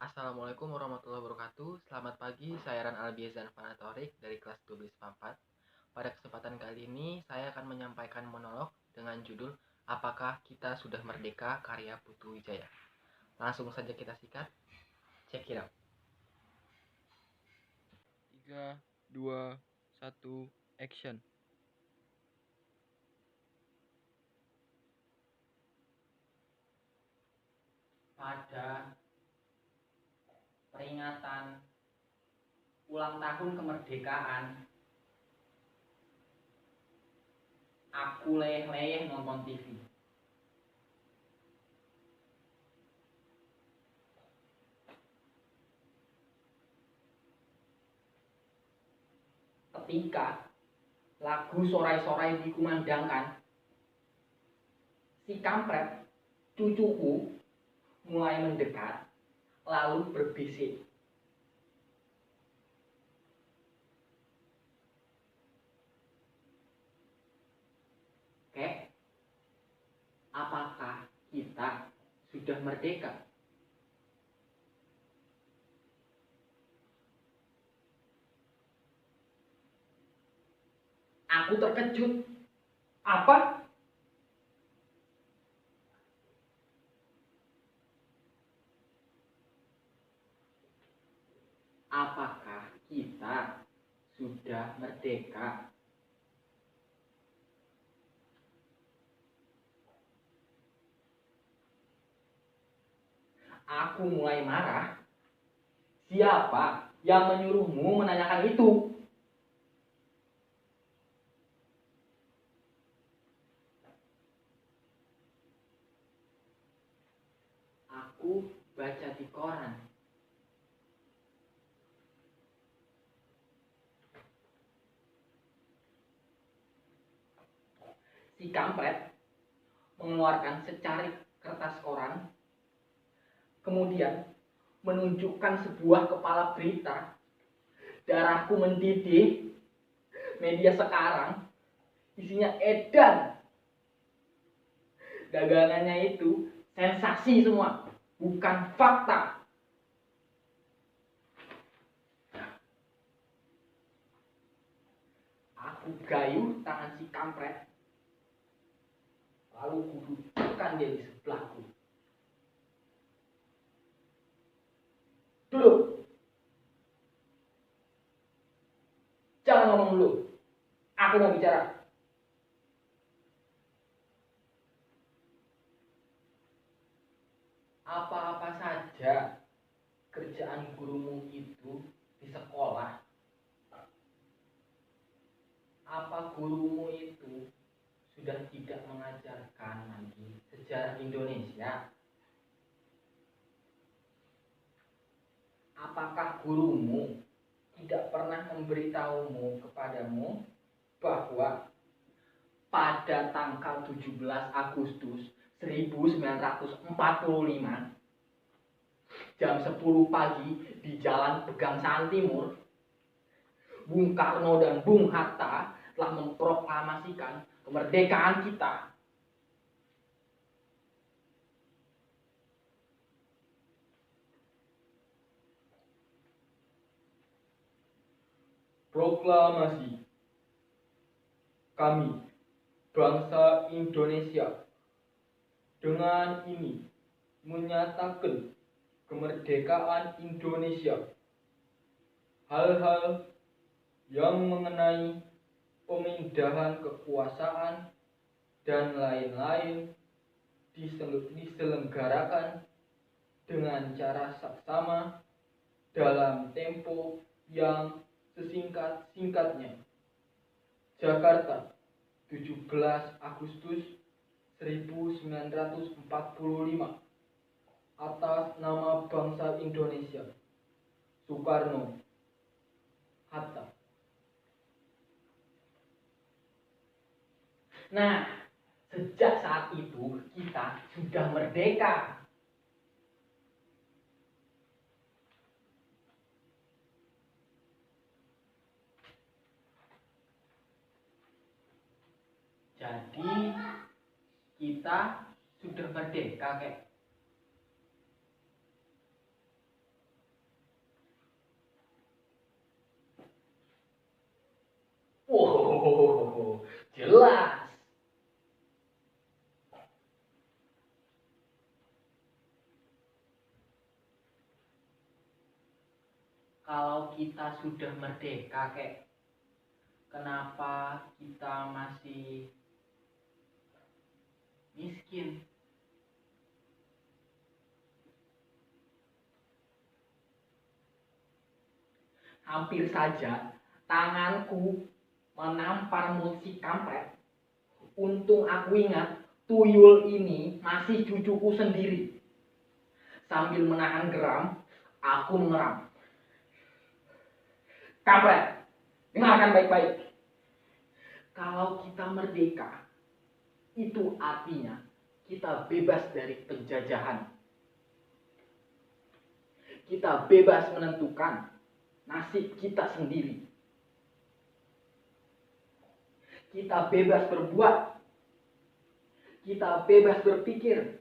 Assalamualaikum warahmatullahi wabarakatuh. Selamat pagi, saya Ran Albiazan Fanatorik dari kelas 12 FAPAT. Pada kesempatan kali ini, saya akan menyampaikan monolog dengan judul Apakah Kita Sudah Merdeka? Karya Putu Wijaya. Langsung saja kita sikat. Check it out. 3, 2, 1, action. Pada peringatan ulang tahun kemerdekaan, aku leyeh-leyeh nonton TV. Ketika lagu sorai-sorai dikumandangkan, si kampret, cucuku, mulai mendekat, lalu berbisik. Kek, apakah kita sudah merdeka? Aku terkejut. Apa? Apakah kita sudah merdeka? Aku mulai marah. Siapa yang menyuruhmu menanyakan itu? Aku baca di koran. Si kampret mengeluarkan secarik kertas koran, kemudian menunjukkan sebuah kepala berita. Darahku mendidih. Media sekarang isinya edan. Dagangannya itu sensasi semua, bukan fakta. Aku gayuh tangan si kampret, lalu kududukkan dia di sebelahku. Duduk. Jangan ngomong dulu. Aku mau bicara. Apa-apa saja kerjaan gurumu itu di sekolah. Apa gurumu itu sudah tidak mengajarkan lagi sejarah Indonesia? Apakah gurumu tidak pernah memberitahumu kepadamu bahwa pada tanggal 17 Agustus 1945 jam 10 pagi di Jalan Pegangsaan Timur, Bung Karno dan Bung Hatta telah memproklamasikan kemerdekaan kita. Proklamasi. Kami, bangsa Indonesia, dengan ini menyatakan kemerdekaan Indonesia. Hal-hal yang mengenai pemindahan kekuasaan dan lain-lain diselenggarakan dengan cara saksama dalam tempo yang sesingkat-singkatnya. Jakarta, 17 Agustus 1945. Atas nama bangsa Indonesia. Soekarno, Hatta. Nah, sejak saat itu kita sudah merdeka. Jadi kita sudah merdeka, kek. Oh, jelas. Kalau kita sudah merdeka, kenapa kita masih miskin? Hampir saja tanganku menampar mulut si kampret. Untung aku ingat tuyul ini masih cucuku sendiri. Sambil menahan geram, aku mengeram. Kampret, dengarkan baik-baik. Kalau kita merdeka, itu artinya kita bebas dari penjajahan. Kita bebas menentukan nasib kita sendiri. Kita bebas berbuat. Kita bebas berpikir.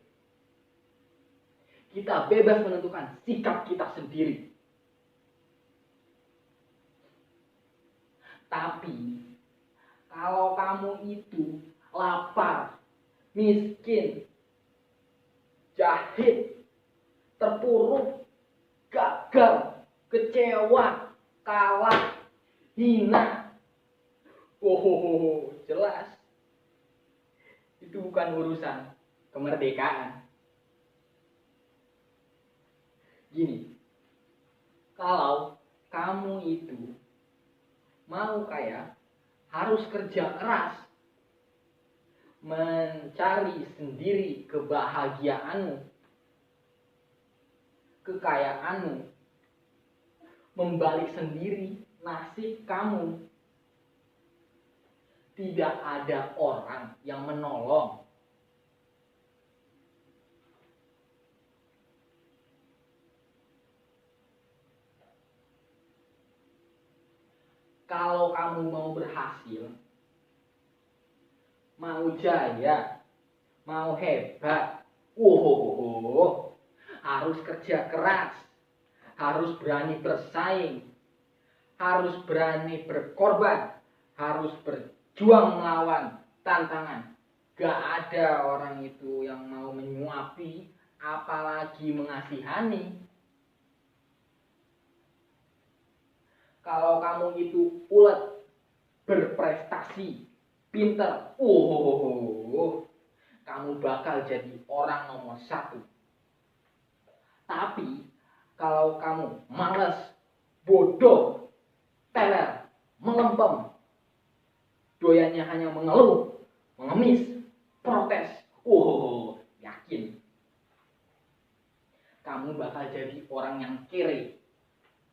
Kita bebas menentukan sikap kita sendiri. Tapi kalau kamu itu lapar, miskin, jahit, terpuruk, gagal, kecewa, kalah, hina. Oh, jelas. Itu bukan urusan kemerdekaan. Gini, kalau kamu itu mau kaya, harus kerja keras, mencari sendiri kebahagiaanmu, kekayaanmu, membalik sendiri nasib kamu. Tidak ada orang yang menolong. Kalau kamu mau berhasil, mau jaya, mau hebat, harus kerja keras, harus berani bersaing, harus berani berkorban, harus berjuang melawan tantangan. Gak ada orang itu yang mau menyuapi, apalagi mengasihani. Kalau kamu itu ulet, berprestasi, pinter, kamu bakal jadi orang nomor 1. Tapi kalau kamu malas, bodoh, teler, melempem, doyannya hanya mengeluh, mengemis, protes, yakin kamu bakal jadi orang yang kere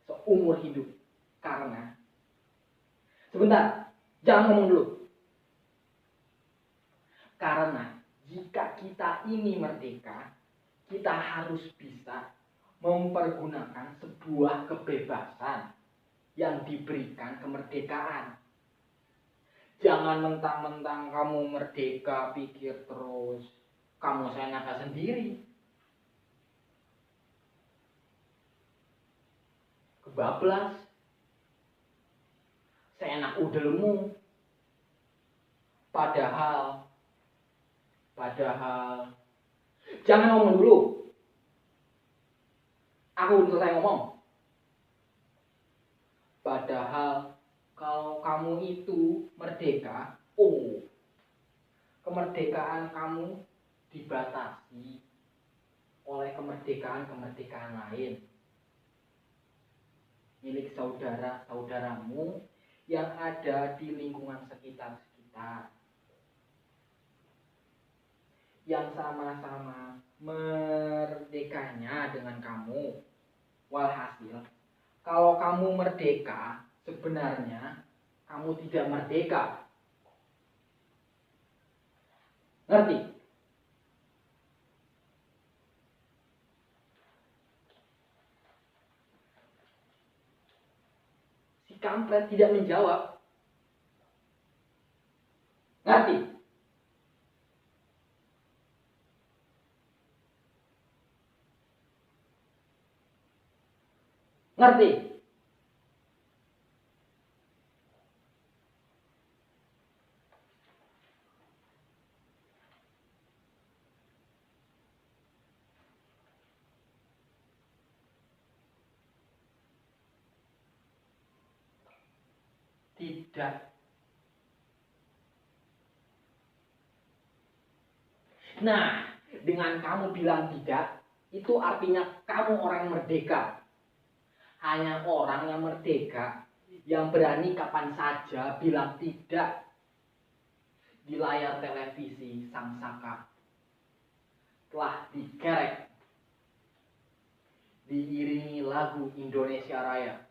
seumur hidup. Karena sebentar, jangan ngomong dulu. Karena jika kita ini merdeka, kita harus bisa mempergunakan sebuah kebebasan yang diberikan kemerdekaan. Jangan mentang-mentang kamu merdeka pikir terus kamu seenaknya sendiri. Kebablas. Seenak udelmu. Padahal jangan ngomong dulu. Aku belum selesai ngomong. Padahal kalau kamu itu merdeka, kemerdekaan kamu dibatasi oleh kemerdekaan lain. Milik saudara-saudaramu yang ada di lingkungan sekitar, yang sama-sama merdekanya dengan kamu. Walhasil, kalau kamu merdeka, sebenarnya kamu tidak merdeka. Ngerti? Si kampret tidak menjawab. Ngerti? Ngerti? Tidak. Nah, dengan kamu bilang tidak, itu artinya kamu orang yang merdeka. Hanya orang yang merdeka yang berani kapan saja bilang tidak. Di layar televisi Sang Saka telah dikerek, diiringi lagu Indonesia Raya.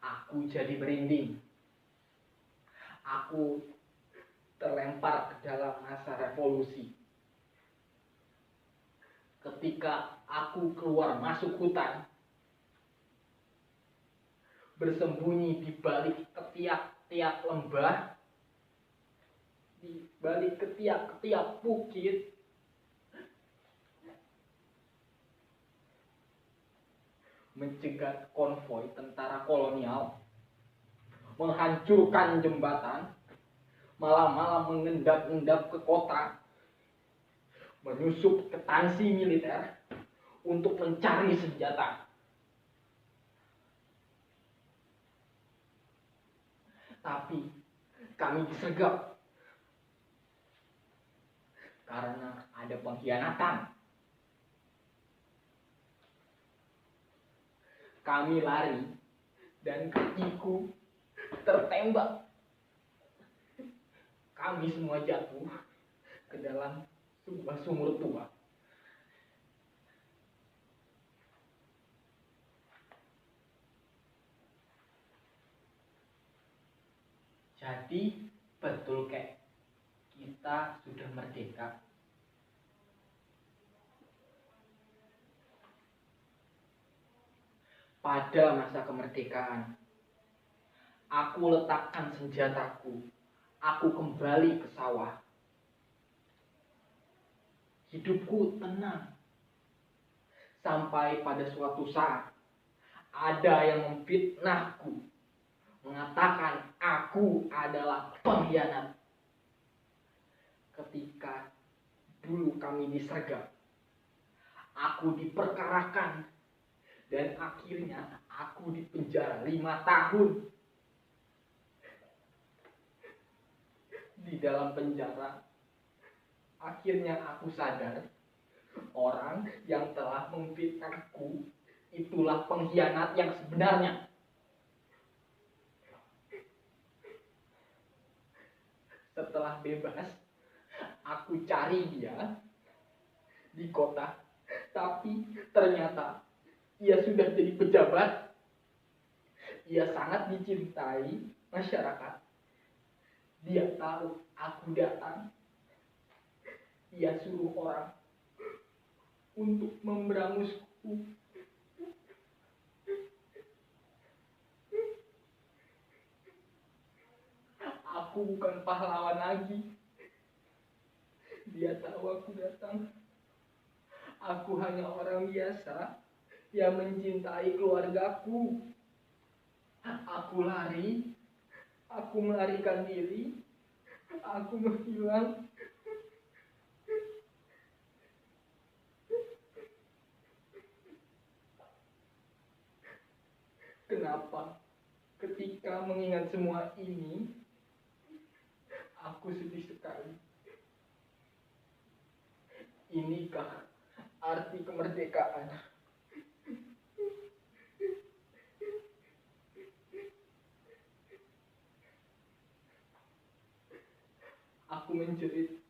Aku jadi merinding. Aku terlempar ke dalam masa revolusi. Ketika aku keluar masuk hutan, bersembunyi di balik ketiak-tiak lembah, di balik ketiak-ketiak bukit, mencegat konvoi tentara kolonial, menghancurkan jembatan, malam-malam mengendap-endap ke kota, menyusup ke tansi militer untuk mencari senjata. Tapi kami disergap karena ada pengkhianatan. Kami lari dan kakiku tertembak. Kami semua jatuh ke dalam sebuah sumur tua. Jadi betul kayak kita sudah merdeka. Pada masa kemerdekaan, aku letakkan senjataku. Aku kembali ke sawah. Hidupku tenang. Sampai pada suatu saat, ada yang memfitnahku, mengatakan aku adalah pengkhianat. Ketika dulu kami disergap, aku diperkarakan, dan akhirnya aku dipenjara 5 tahun. Di dalam penjara, akhirnya aku sadar orang yang telah memfitnahku itulah pengkhianat yang sebenarnya. Setelah bebas, aku cari dia di kota, tapi ternyata ia sudah jadi pejabat. Ia sangat dicintai masyarakat. Dia tahu aku datang. Ia suruh orang untuk memberangusku. Aku bukan pahlawan lagi. Dia tahu aku datang. Aku hanya orang biasa yang mencintai keluargaku. Aku lari. Aku melarikan diri. Aku menghilang. Kenapa? Ketika mengingat semua ini, aku sedih sekali. Inikah arti kemerdekaan? Aku menjerit.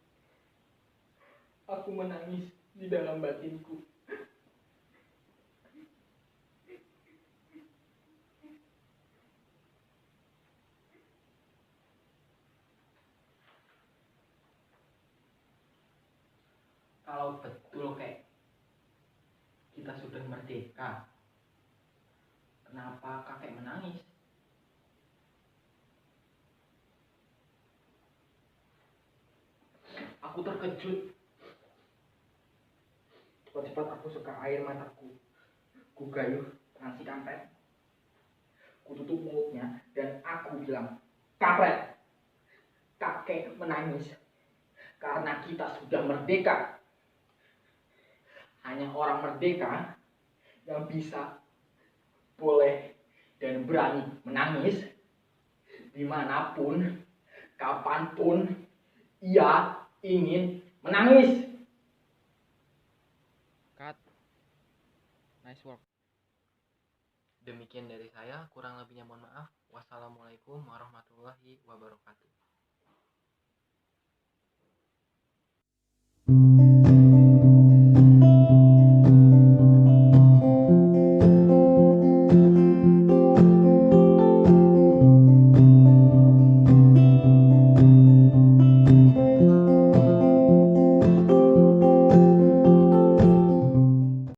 Aku menangis di dalam batinku. Kalau betul kayak kita sudah merdeka, kenapa kakek menangis? Aku terkejut. Cepat-cepat aku suka air mataku. Ku gayuh nasi kampret. Ku tutup mulutnya dan aku bilang, kampret, kakek menangis karena kita sudah merdeka. Hanya orang merdeka yang bisa boleh dan berani menangis dimanapun, kapanpun ia ingin menangis. Cut. Nice work. Demikian dari saya, kurang lebihnya mohon maaf. Wassalamualaikum warahmatullahi wabarakatuh.